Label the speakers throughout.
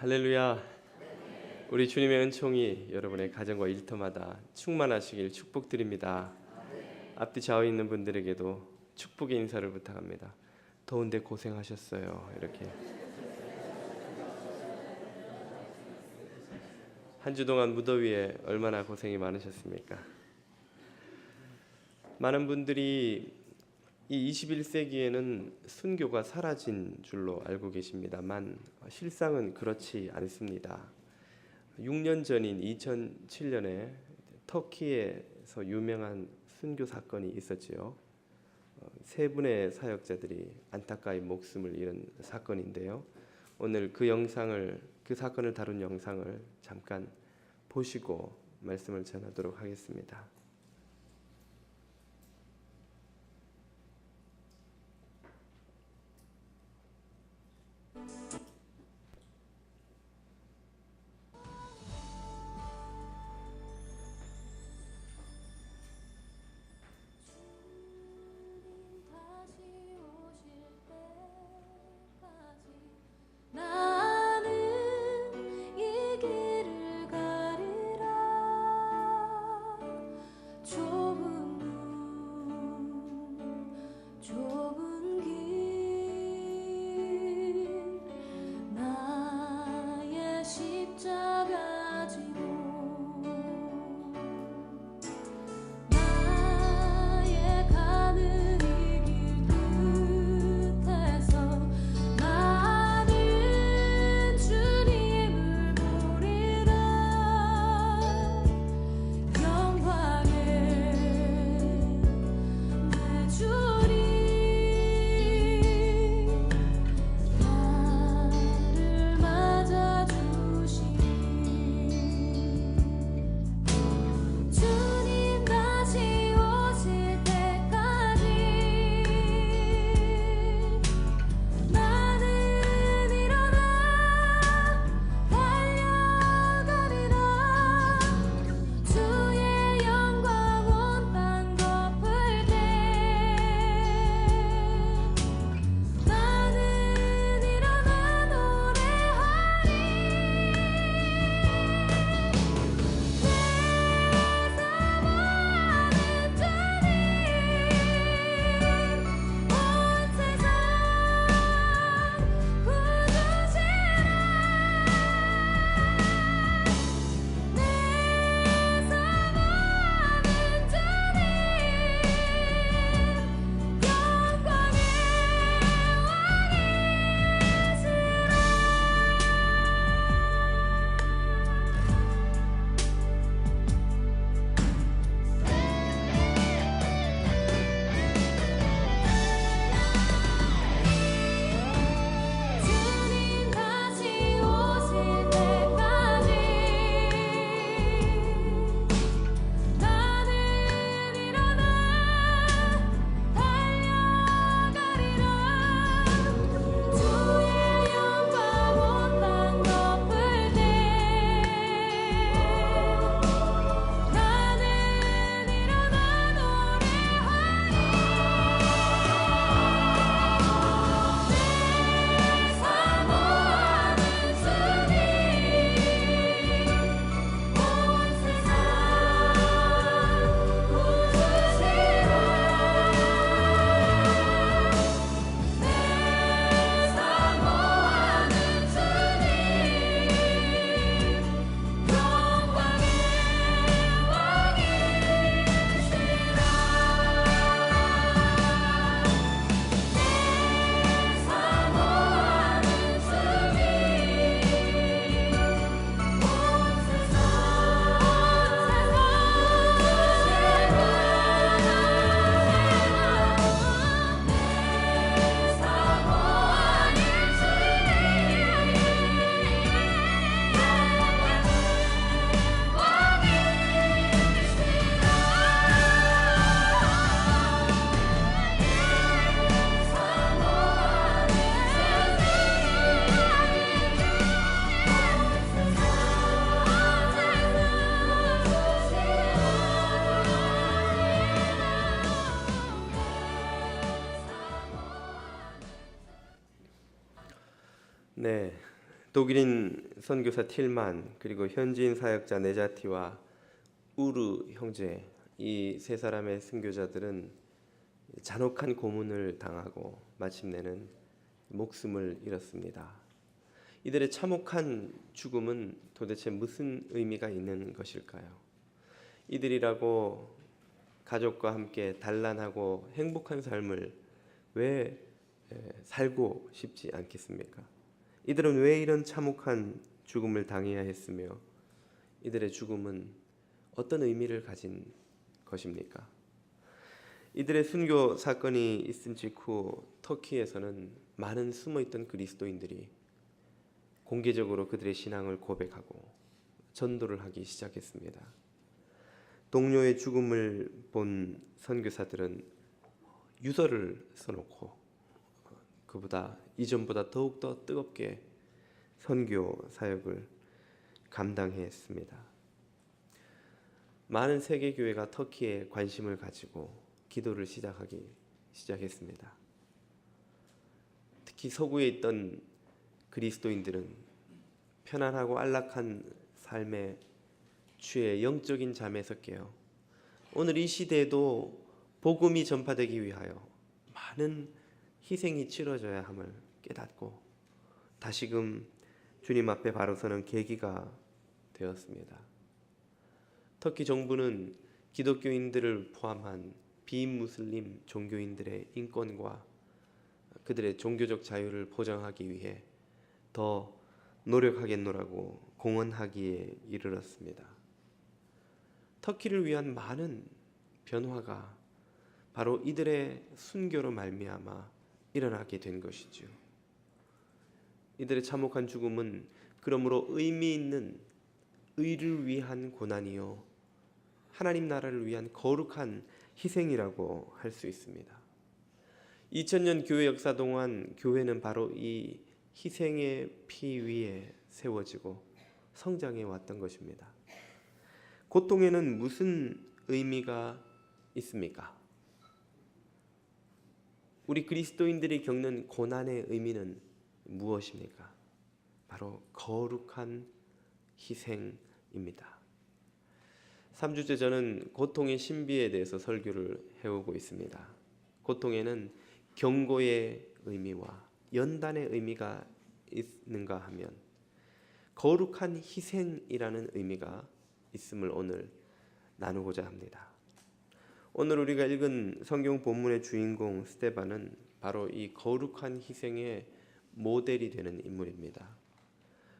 Speaker 1: 할렐루야. 우리 주님의 은총이 여러분의 가정과 일터마다 충만하시길 축복드립니다. 앞뒤 좌우에 있는 분들에게도 축복의 인사를 부탁합니다. 더운데 고생하셨어요. 이렇게 한 주 동안 무더위에 얼마나 고생이 많으셨습니까? 많은 분들이 이 21세기에는 순교가 사라진 줄로 알고 계십니다만 실상은 그렇지 않습니다. 6년 전인 2007년에 터키에서 유명한 순교 사건이 있었지요. 세 분의 사역자들이 안타까이 목숨을 잃은 사건인데요. 오늘 그 사건을 다룬 영상을 잠깐 보시고 말씀을 전하도록 하겠습니다. 독일인 선교사 틸만 그리고 현지인 사역자 네자티와 우르 형제 이 세 사람의 선교자들은 잔혹한 고문을 당하고 마침내는 목숨을 잃었습니다. 이들의 참혹한 죽음은 도대체 무슨 의미가 있는 것일까요? 이들이라고 가족과 함께 단란하고 행복한 삶을 왜 살고 싶지 않겠습니까? 이들은 왜 이런 참혹한 죽음을 당해야 했으며 이들의 죽음은 어떤 의미를 가진 것입니까? 이들의 순교 사건이 있은 직후 터키에서는 많은 숨어있던 그리스도인들이 공개적으로 그들의 신앙을 고백하고 전도를 하기 시작했습니다. 동료의 죽음을 본 선교사들은 유서를 써놓고 그보다 이전보다 더욱더 뜨겁게 선교 사역을 감당했습니다. 많은 세계 교회가 터키에 관심을 가지고 기도를 시작했습니다. 특히 서구에 있던 그리스도인들은 편안하고 안락한 삶에 취해 영적인 잠에서 깨어 오늘 이 시대에도 복음이 전파되기 위하여 많은 희생이 치러져야 함을 깨닫고 다시금 주님 앞에 바로 서는 계기가 되었습니다. 터키 정부는 기독교인들을 포함한 비무슬림 종교인들의 인권과 그들의 종교적 자유를 보장하기 위해 더 노력하겠노라고 공언하기에 이르렀습니다. 터키를 위한 많은 변화가 바로 이들의 순교로 말미암아 일어나게 된 것이죠. 이들의 참혹한 죽음은 그러므로 의미 있는 의를 위한 고난이요 하나님 나라를 위한 거룩한 희생이라고 할 수 있습니다. 2000년 교회 역사 동안 교회는 바로 이 희생의 피 위에 세워지고 성장해 왔던 것입니다. 고통에는 무슨 의미가 있습니까? 우리 그리스도인들이 겪는 고난의 의미는 무엇입니까? 바로 거룩한 희생입니다. 3주째 저는 고통의 신비에 대해서 설교를 해오고 있습니다. 고통에는 경고의 의미와 연단의 의미가 있는가 하면 거룩한 희생이라는 의미가 있음을 오늘 나누고자 합니다. 오늘 우리가 읽은 성경 본문의 주인공 스데반은 바로 이 거룩한 희생의 모델이 되는 인물입니다.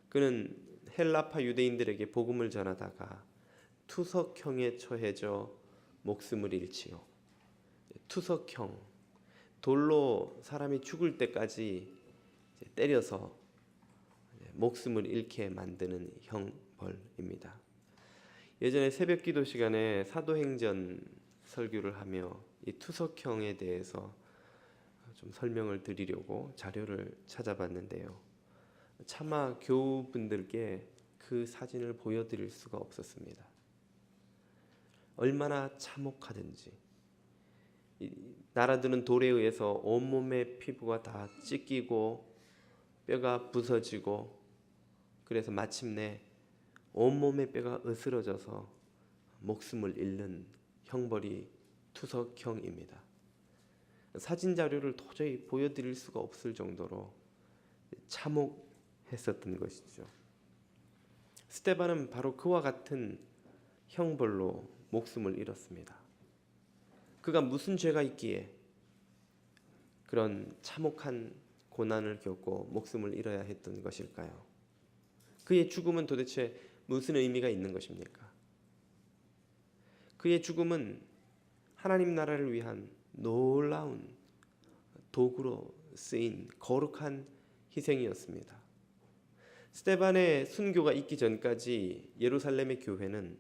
Speaker 1: 그는 헬라파 유대인들에게 복음을 전하다가 투석형에 처해져 목숨을 잃지요. 투석형, 돌로 사람이 죽을 때까지 때려서 목숨을 잃게 만드는 형벌입니다. 예전에 새벽기도 시간에 사도행전 설교를 하며 이 투석형에 대해서 좀 설명을 드리려고 자료를 찾아봤는데요. 차마 교우분들께 그 사진을 보여드릴 수가 없었습니다. 얼마나 참혹하든지 날아드는 돌에 의해서 온몸의 피부가 다 찢기고 뼈가 부서지고 그래서 마침내 온몸의 뼈가 으스러져서 목숨을 잃는 형벌이 투석형입니다. 사진 자료를 도저히 보여드릴 수가 없을 정도로 참혹했었던 것이죠. 스데반은 바로 그와 같은 형벌로 목숨을 잃었습니다. 그가 무슨 죄가 있기에 그런 참혹한 고난을 겪고 목숨을 잃어야 했던 것일까요? 그의 죽음은 도대체 무슨 의미가 있는 것입니까? 그의 죽음은 하나님 나라를 위한 놀라운 도구로 쓰인 거룩한 희생이었습니다. 스데반의 순교가 있기 전까지 예루살렘의 교회는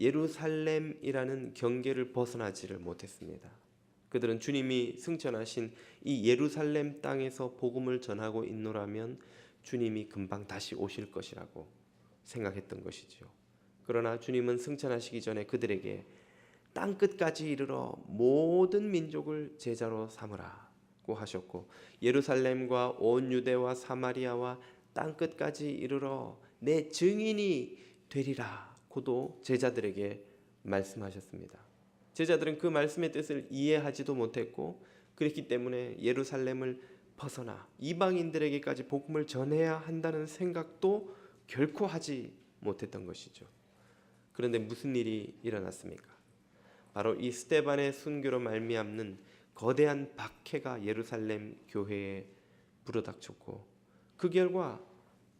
Speaker 1: 예루살렘이라는 경계를 벗어나지를 못했습니다. 그들은 주님이 승천하신 이 예루살렘 땅에서 복음을 전하고 있노라면 주님이 금방 다시 오실 것이라고 생각했던 것이지요. 그러나 주님은 승천하시기 전에 그들에게 땅 끝까지 이르러 모든 민족을 제자로 삼으라고 하셨고 예루살렘과 온 유대와 사마리아와 땅 끝까지 이르러 내 증인이 되리라 고도 제자들에게 말씀하셨습니다. 제자들은 그 말씀의 뜻을 이해하지도 못했고 그렇기 때문에 예루살렘을 벗어나 이방인들에게까지 복음을 전해야 한다는 생각도 결코 하지 못했던 것이죠. 그런데 무슨 일이 일어났습니까? 바로 이 스데반의 순교로 말미암는 거대한 박해가 예루살렘 교회에 불어닥쳤고 그 결과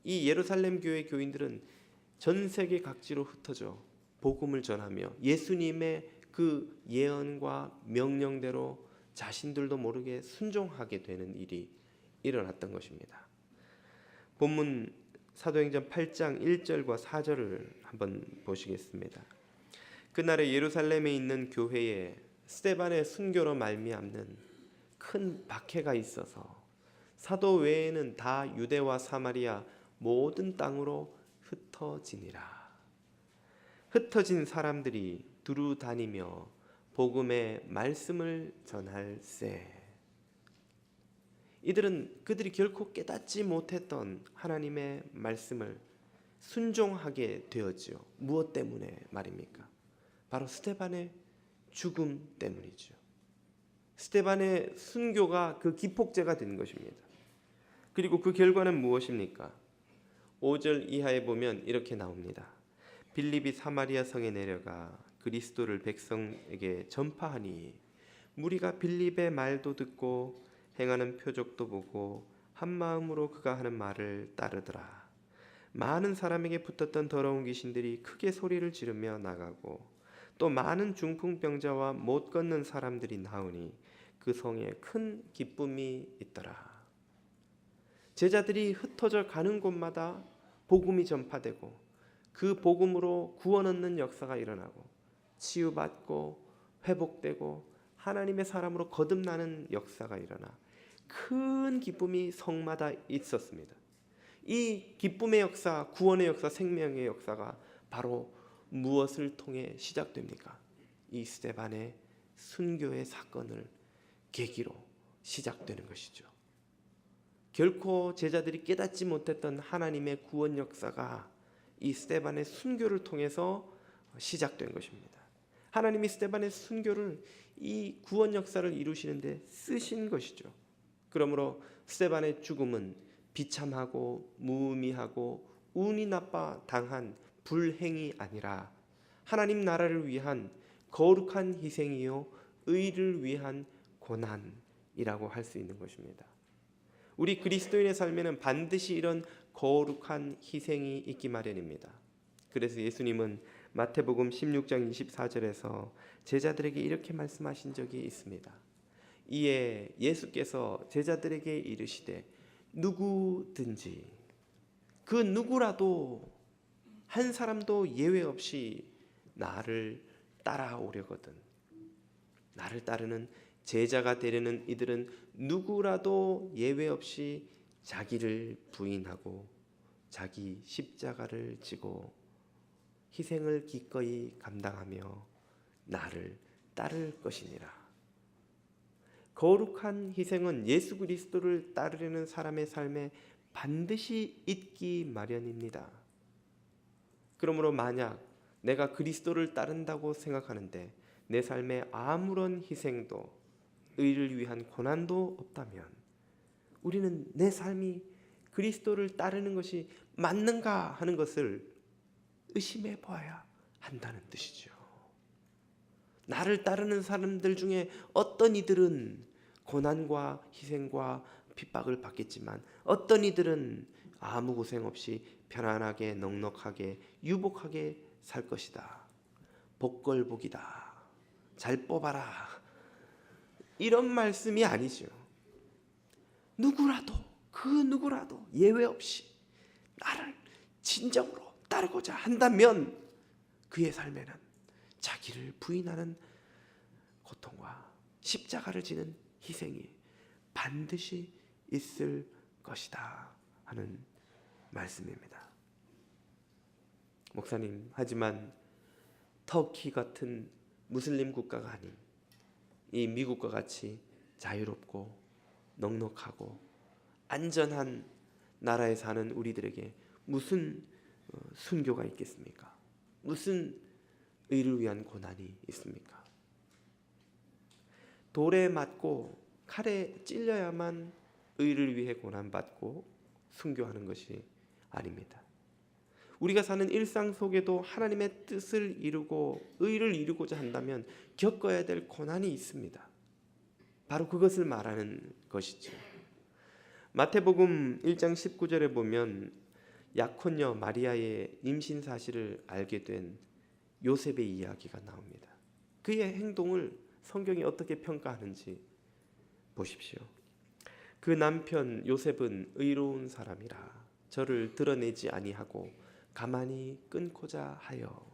Speaker 1: 이 예루살렘 교회 교인들은 전 세계 각지로 흩어져 복음을 전하며 예수님의 그 예언과 명령대로 자신들도 모르게 순종하게 되는 일이 일어났던 것입니다. 본문 사도행전 8장 1절과 4절을 한번 보시겠습니다. 그날에 예루살렘에 있는 교회에 스데반의 순교로 말미암는 큰 박해가 있어서 사도 외에는 다 유대와 사마리아 모든 땅으로 흩어지니라. 흩어진 사람들이 두루 다니며 복음의 말씀을 전할세. 이들은 그들이 결코 깨닫지 못했던 하나님의 말씀을 순종하게 되었지요. 무엇 때문에 말입니까? 바로 스데반의 죽음 때문이죠. 스데반의 순교가 그 기폭제가 된 것입니다. 그리고 그 결과는 무엇입니까? 5절 이하에 보면 이렇게 나옵니다. 빌립이 사마리아 성에 내려가 그리스도를 백성에게 전파하니 무리가 빌립의 말도 듣고 행하는 표적도 보고 한 마음으로 그가 하는 말을 따르더라. 많은 사람에게 붙었던 더러운 귀신들이 크게 소리를 지르며 나가고 또 많은 중풍병자와 못 걷는 사람들이 나오니 그 성에 큰 기쁨이 있더라. 제자들이 흩어져 가는 곳마다 복음이 전파되고 그 복음으로 구원 얻는 역사가 일어나고 치유받고 회복되고 하나님의 사람으로 거듭나는 역사가 일어나 큰 기쁨이 성마다 있었습니다. 이 기쁨의 역사, 구원의 역사, 생명의 역사가 바로 무엇을 통해 시작됩니까? 이 스데반의 순교의 사건을 계기로 시작되는 것이죠. 결코 제자들이 깨닫지 못했던 하나님의 구원 역사가 이 스데반의 순교를 통해서 시작된 것입니다. 하나님이 스데반의 순교를 이 구원 역사를 이루시는데 쓰신 것이죠. 그러므로 스데반의 죽음은 비참하고 무의미하고 운이 나빠 당한 불행이 아니라 하나님 나라를 위한 거룩한 희생이요 의를 위한 고난이라고 할 수 있는 것입니다. 우리 그리스도인의 삶에는 반드시 이런 거룩한 희생이 있기 마련입니다. 그래서 예수님은 마태복음 16장 24절에서 제자들에게 이렇게 말씀하신 적이 있습니다. 이에 예수께서 제자들에게 이르시되 누구든지 그 누구라도 한 사람도 예외 없이 나를 따라오려거든. 나를 따르는 제자가 되려는 이들은 누구라도 예외 없이 자기를 부인하고 자기 십자가를 지고 희생을 기꺼이 감당하며 나를 따를 것이니라. 거룩한 희생은 예수 그리스도를 따르려는 사람의 삶에 반드시 있기 마련입니다. 그러므로 만약 내가 그리스도를 따른다고 생각하는데 내 삶에 아무런 희생도 의를 위한 고난도 없다면 우리는 내 삶이 그리스도를 따르는 것이 맞는가 하는 것을 의심해 보아야 한다는 뜻이죠. 나를 따르는 사람들 중에 어떤 이들은 고난과 희생과 핍박을 받겠지만 어떤 이들은 아무 고생 없이 편안하게 넉넉하게 유복하게 살 것이다. 복걸복이다. 잘 뽑아라. 이런 말씀이 아니죠. 누구라도 그 누구라도 예외 없이 나를 진정으로 따르고자 한다면 그의 삶에는 자기를 부인하는 고통과 십자가를 지는 희생이 반드시 있을 것이다 하는 말씀입니다. 목사님, 하지만 터키 같은 무슬림 국가가 아닌 이 미국과 같이 자유롭고 넉넉하고 안전한 나라에 사는 우리들에게 무슨 순교가 있겠습니까? 무슨 의를 위한 고난이 있습니까? 돌에 맞고 칼에 찔려야만 의를 위해 고난받고 순교하는 것이 아닙니다. 우리가 사는 일상 속에도 하나님의 뜻을 이루고 의를 이루고자 한다면 겪어야 될 고난이 있습니다. 바로 그것을 말하는 것이죠. 마태복음 1장 19절에 보면 약혼녀 마리아의 임신 사실을 알게 된 요셉의 이야기가 나옵니다. 그의 행동을 성경이 어떻게 평가하는지 보십시오. 그 남편 요셉은 의로운 사람이라 저를 드러내지 아니하고 가만히 끊고자 하여.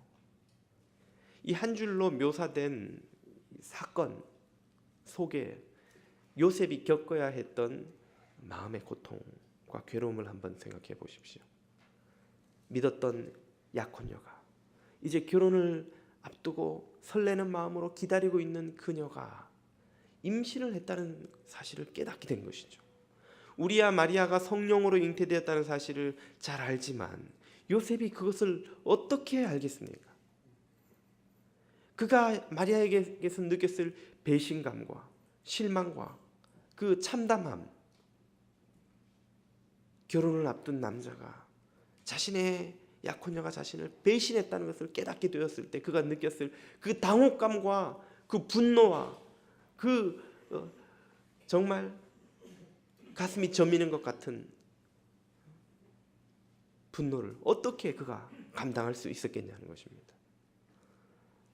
Speaker 1: 이 한 줄로 묘사된 사건 속에 요셉이 겪어야 했던 마음의 고통과 괴로움을 한번 생각해 보십시오. 믿었던 약혼녀가 이제 결혼을 앞두고 설레는 마음으로 기다리고 있는 그녀가 임신을 했다는 사실을 깨닫게 된 것이죠. 우리야 마리아가 성령으로 잉태되었다는 사실을 잘 알지만 요셉이 그것을 어떻게 알겠습니까? 그가 마리아에게서 느꼈을 배신감과 실망과 그 참담함, 결혼을 앞둔 남자가 자신의 약혼녀가 자신을 배신했다는 것을 깨닫게 되었을 때 그가 느꼈을 그 당혹감과 그 분노와 그 정말 가슴이 저미는 것 같은 분노를 어떻게 그가 감당할 수 있었겠냐는 것입니다.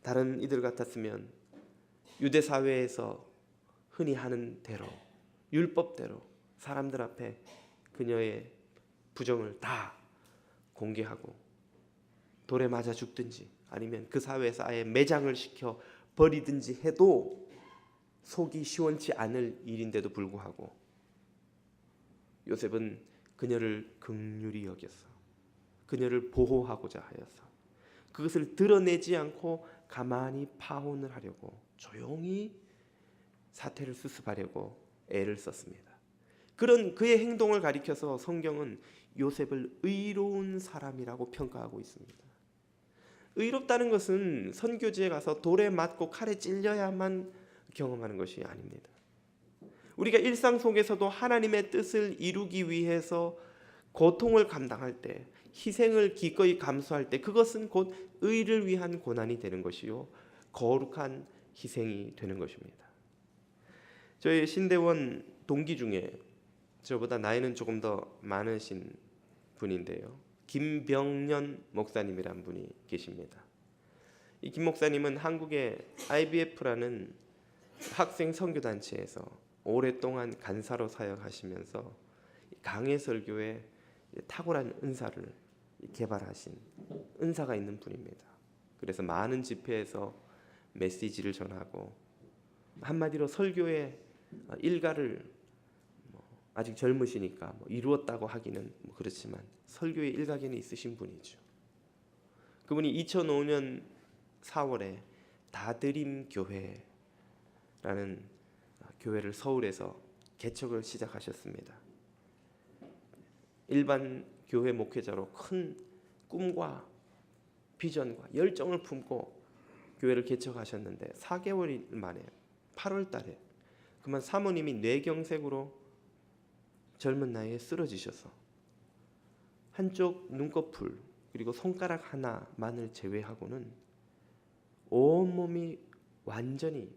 Speaker 1: 다른 이들 같았으면 유대 사회에서 흔히 하는 대로 율법대로 사람들 앞에 그녀의 부정을 다 공개하고 돌에 맞아 죽든지 아니면 그 사회에서 아예 매장을 시켜 버리든지 해도 속이 시원치 않을 일인데도 불구하고 요셉은 그녀를 긍휼히 여겨서 그녀를 보호하고자 하여서 그것을 드러내지 않고 가만히 파혼을 하려고 조용히 사태를 수습하려고 애를 썼습니다. 그런 그의 행동을 가리켜서 성경은 요셉을 의로운 사람이라고 평가하고 있습니다. 의롭다는 것은 선교지에 가서 돌에 맞고 칼에 찔려야만 경험하는 것이 아닙니다. 우리가 일상 속에서도 하나님의 뜻을 이루기 위해서 고통을 감당할 때, 희생을 기꺼이 감수할 때 그것은 곧 의를 위한 고난이 되는 것이요 거룩한 희생이 되는 것입니다. 저희 신대원 동기 중에 저보다 나이는 조금 더 많으신 분인데요, 김병년 목사님이란 분이 계십니다. 이 김 목사님은 한국의 IBF라는 학생 선교단체에서 오랫동안 간사로 사역하시면서 강해 설교에 탁월한 은사를 개발하신 은사가 있는 분입니다. 그래서 많은 집회에서 메시지를 전하고 한마디로 설교의 일가를 아직 젊으시니까 이루었다고 하기는 그렇지만 설교의 일가견이 있으신 분이죠. 그분이 2005년 4월에 다드림 교회라는 교회를 서울에서 개척을 시작하셨습니다. 일반 교회 목회자로 큰 꿈과 비전과 열정을 품고 교회를 개척하셨는데 4개월 만에 8월 달에 그만 사모님이 뇌경색으로 젊은 나이에 쓰러지셔서 한쪽 눈꺼풀 그리고 손가락 하나만을 제외하고는 온몸이 완전히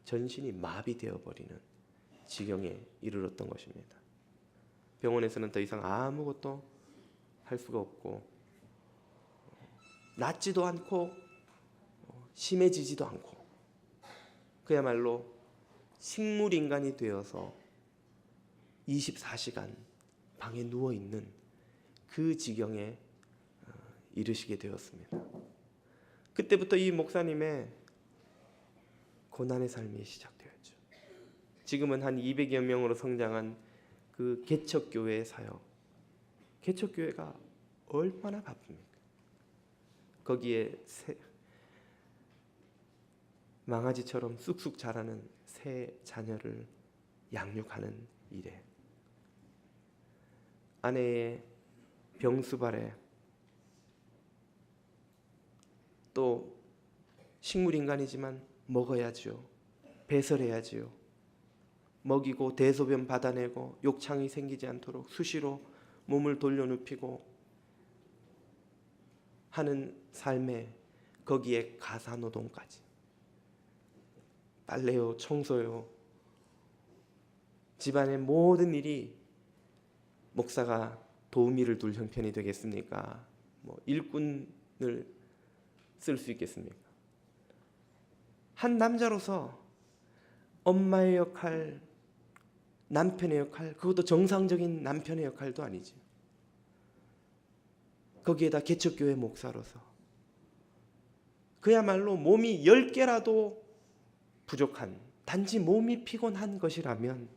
Speaker 1: 전신이 마비되어 버리는 지경에 이르렀던 것입니다. 병원에서는 더 이상 아무것도 할 수가 없고 낫지도 않고 심해지지도 않고 그야말로 식물인간이 되어서 24시간 방에 누워있는 그 지경에 이르시게 되었습니다. 그때부터 이 목사님의 고난의 삶이 시작되었죠. 지금은 한 200여 명으로 성장한 그 개척교회의 사역, 개척교회가 얼마나 바쁩니까? 거기에 망아지처럼 쑥쑥 자라는 새 자녀를 양육하는 일에 아내의 병수발에 또 식물인간이지만 먹어야지요. 배설해야지요. 먹이고 대소변 받아내고 욕창이 생기지 않도록 수시로 몸을 돌려눕히고 하는 삶에 거기에 가사노동까지 빨래요, 청소요, 집안의 모든 일이 목사가 도우미를 둘 형편이 되겠습니까? 일꾼을 쓸 수 있겠습니까? 한 남자로서 엄마의 역할, 남편의 역할, 그것도 정상적인 남편의 역할도 아니지. 거기에다 개척교회 목사로서 그야말로 몸이 10개라도 부족한, 단지 몸이 피곤한 것이라면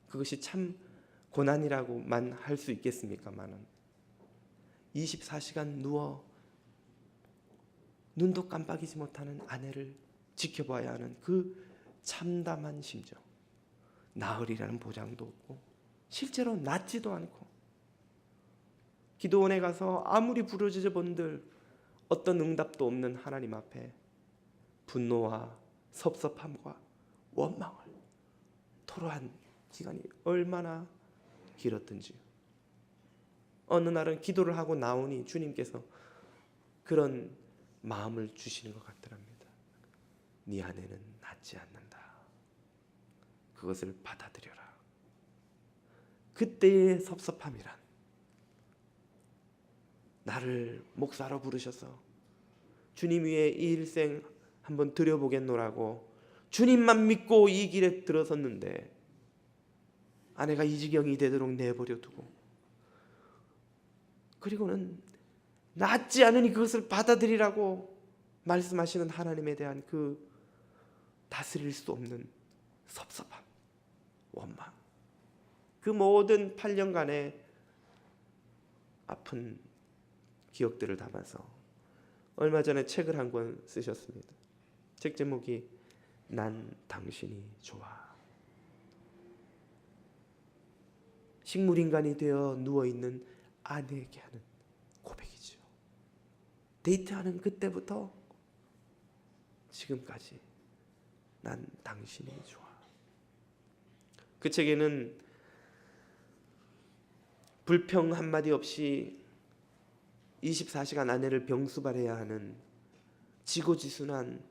Speaker 1: 그것이 참 고난이라고만 할 수 있겠습니까마는 24시간 누워 눈도 깜빡이지 못하는 아내를 지켜봐야 하는 그 참담한 심정, 나으리라는 보장도 없고 실제로 낫지도 않고 기도원에 가서 아무리 부르짖어 본들 어떤 응답도 없는 하나님 앞에 분노와 섭섭함과 원망을 토로한 기간이 얼마나 길었든지요. 어느 날은 기도를 하고 나오니 주님께서 그런 마음을 주시는 것 같더랍니다. 네 아내는 낫지 않는다. 그것을 받아들여라. 그때의 섭섭함이란 나를 목사로 부르셔서 주님 위에 이 일생 한번 드려보겠노라고 주님만 믿고 이 길에 들어섰는데 아내가 이 지경이 되도록 내버려 두고 그리고는 낫지 않으니 그것을 받아들이라고 말씀하시는 하나님에 대한 그 다스릴 수 없는 섭섭함, 원망, 그 모든 8년간의 아픈 기억들을 담아서 얼마 전에 책을 한 권 쓰셨습니다. 책 제목이 난 당신이 좋아. 식물인간이 되어 누워있는 아내에게 하는 고백이죠. 데이트하는 그때부터 지금까지 난 당신이 좋아. 그 책에는 불평 한마디 없이 24시간 아내를 병수발해야 하는 지고지순한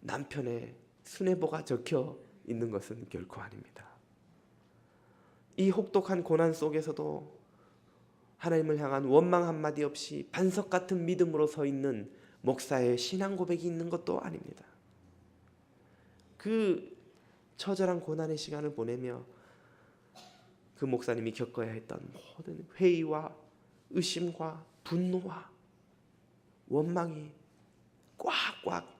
Speaker 1: 남편의 수뇌보가 적혀 있는 것은 결코 아닙니다. 이 혹독한 고난 속에서도 하나님을 향한 원망 한마디 없이 반석 같은 믿음으로 서 있는 목사의 신앙 고백이 있는 것도 아닙니다. 그 처절한 고난의 시간을 보내며 그 목사님이 겪어야 했던 모든 회의와 의심과 분노와 원망이 꽉꽉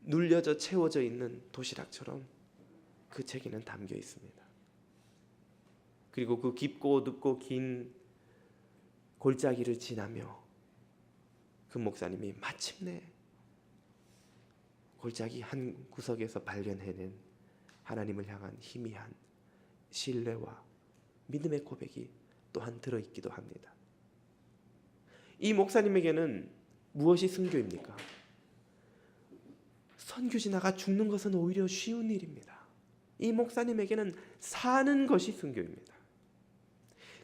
Speaker 1: 눌려져 채워져 있는 도시락처럼 그 책에는 담겨 있습니다. 그리고 그 깊고 눕고 긴 골짜기를 지나며 그 목사님이 마침내 골짜기 한 구석에서 발견해낸 하나님을 향한 희미한 신뢰와 믿음의 고백이 또한 들어있기도 합니다. 이 목사님에게는 무엇이 순교입니까? 선교지나가 죽는 것은 오히려 쉬운 일입니다. 이 목사님에게는 사는 것이 순교입니다.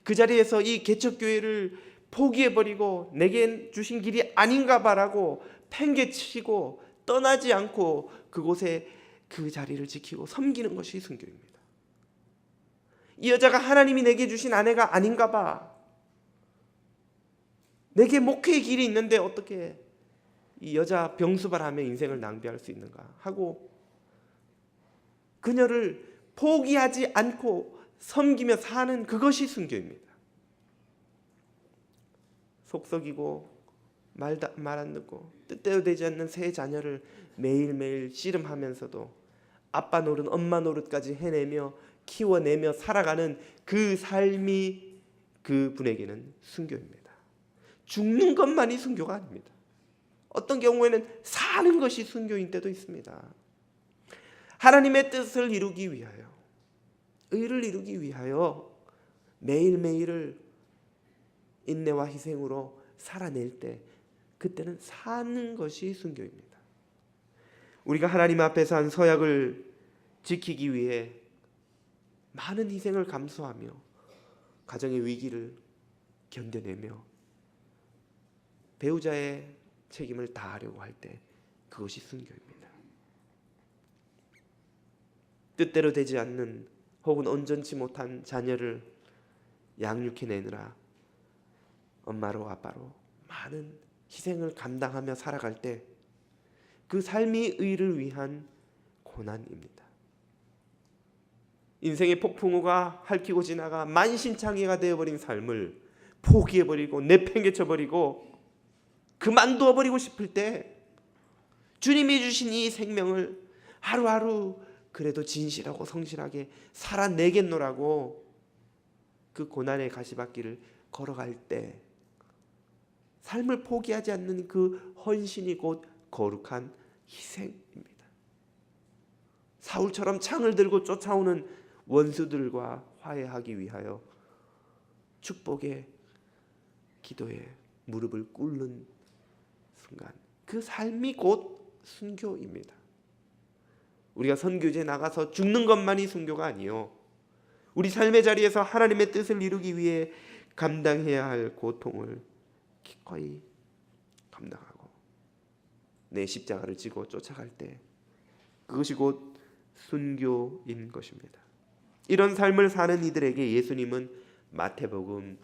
Speaker 1: 그 자리에서 이 개척교회를 포기해버리고 내게 주신 길이 아닌가 봐라고 팽개치고 떠나지 않고 그곳에 그 자리를 지키고 섬기는 것이 순교입니다. 이 여자가 하나님이 내게 주신 아내가 아닌가 봐. 내게 목회의 길이 있는데 어떻게 이 여자 병수발하며 인생을 낭비할 수 있는가 하고 그녀를 포기하지 않고 섬기며 사는 그것이 순교입니다. 속썩이고 말 안 듣고 뜻대로 되지 않는 세 자녀를 매일매일 씨름하면서도 아빠 노릇 엄마 노릇까지 해내며 키워내며 살아가는 그 삶이 그분에게는 순교입니다. 죽는 것만이 순교가 아닙니다. 어떤 경우에는 사는 것이 순교인 때도 있습니다. 하나님의 뜻을 이루기 위하여, 의를 이루기 위하여 매일매일을 인내와 희생으로 살아낼 때 그때는 사는 것이 순교입니다. 우리가 하나님 앞에서 한 서약을 지키기 위해 많은 희생을 감수하며 가정의 위기를 견뎌내며 배우자의 책임을 다하려고 할 때 그것이 순교입니다. 뜻대로 되지 않는 혹은 온전치 못한 자녀를 양육해내느라 엄마로 아빠로 많은 희생을 감당하며 살아갈 때 그 삶이 의를 위한 고난입니다. 인생의 폭풍우가 핥히고 지나가 만신창이가 되어버린 삶을 포기해버리고 내팽개쳐버리고 그만두어버리고 싶을 때 주님이 주신 이 생명을 하루하루 그래도 진실하고 성실하게 살아내겠노라고 그 고난의 가시밭길을 걸어갈 때 삶을 포기하지 않는 그 헌신이 곧 거룩한 희생입니다. 사울처럼 창을 들고 쫓아오는 원수들과 화해하기 위하여 축복의 기도에 무릎을 꿇는 순간 그 삶이 곧 순교입니다. 우리가 선교지에 나가서 죽는 것만이 순교가 아니요, 우리 삶의 자리에서 하나님의 뜻을 이루기 위해 감당해야 할 고통을 기꺼이 감당하고 내 십자가를 지고 쫓아갈 때 그것이 곧 순교인 것입니다. 이런 삶을 사는 이들에게 예수님은 마태복음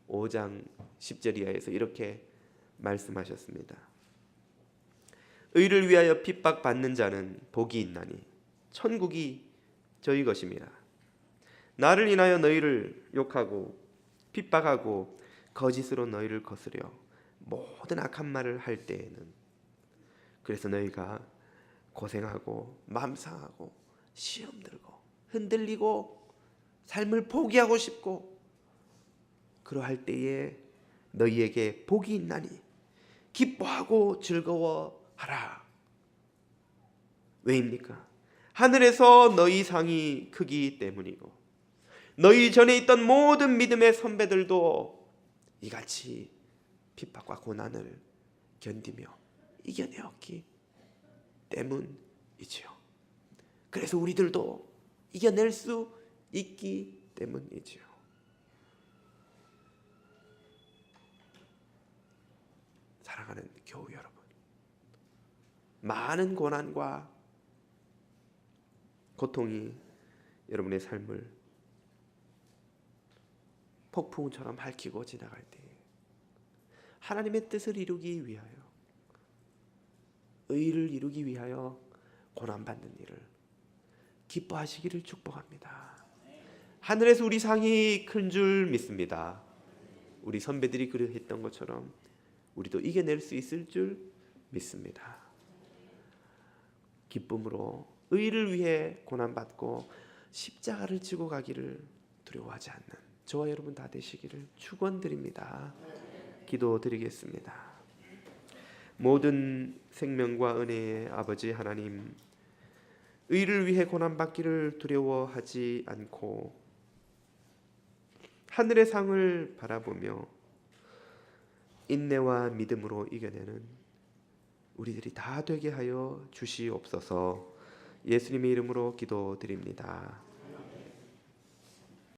Speaker 1: 5장 10절 이하에서 이렇게 말씀하셨습니다. 의를 위하여 핍박받는 자는 복이 있나니 천국이 저희 것입니다. 나를 인하여 너희를 욕하고 핍박하고 거짓으로 너희를 거스려 모든 악한 말을 할 때에는 그래서 너희가 고생하고 마음 상하고 시험 들고 흔들리고 삶을 포기하고 싶고 그러할 때에 너희에게 복이 있나니 기뻐하고 즐거워하라. 왜입니까? 하늘에서 너희 상이 크기 때문이고 너희 전에 있던 모든 믿음의 선배들도 이같이 핍박과 고난을 견디며 이겨내었기 때문이지요. 그래서 우리들도 이겨낼 수 있기 때문이지요. 사랑하는 교우 여러분, 많은 고난과 고통이 여러분의 삶을 폭풍처럼 핥히고 지나갈 때 하나님의 뜻을 이루기 위하여, 의를 이루기 위하여 고난받는 일을 기뻐하시기를 축복합니다. 하늘에서 우리 상이 큰 줄 믿습니다. 우리 선배들이 그랬던 것처럼 우리도 이겨낼 수 있을 줄 믿습니다. 기쁨으로 의를 위해 고난받고 십자가를 지고 가기를 두려워하지 않는 저와 여러분 다 되시기를 축원드립니다. 기도드리겠습니다. 모든 생명과 은혜의 아버지 하나님, 의를 위해 고난받기를 두려워하지 않고 하늘의 상을 바라보며 인내와 믿음으로 이겨내는 우리들이 다 되게 하여 주시옵소서. 예수님의 이름으로 기도드립니다.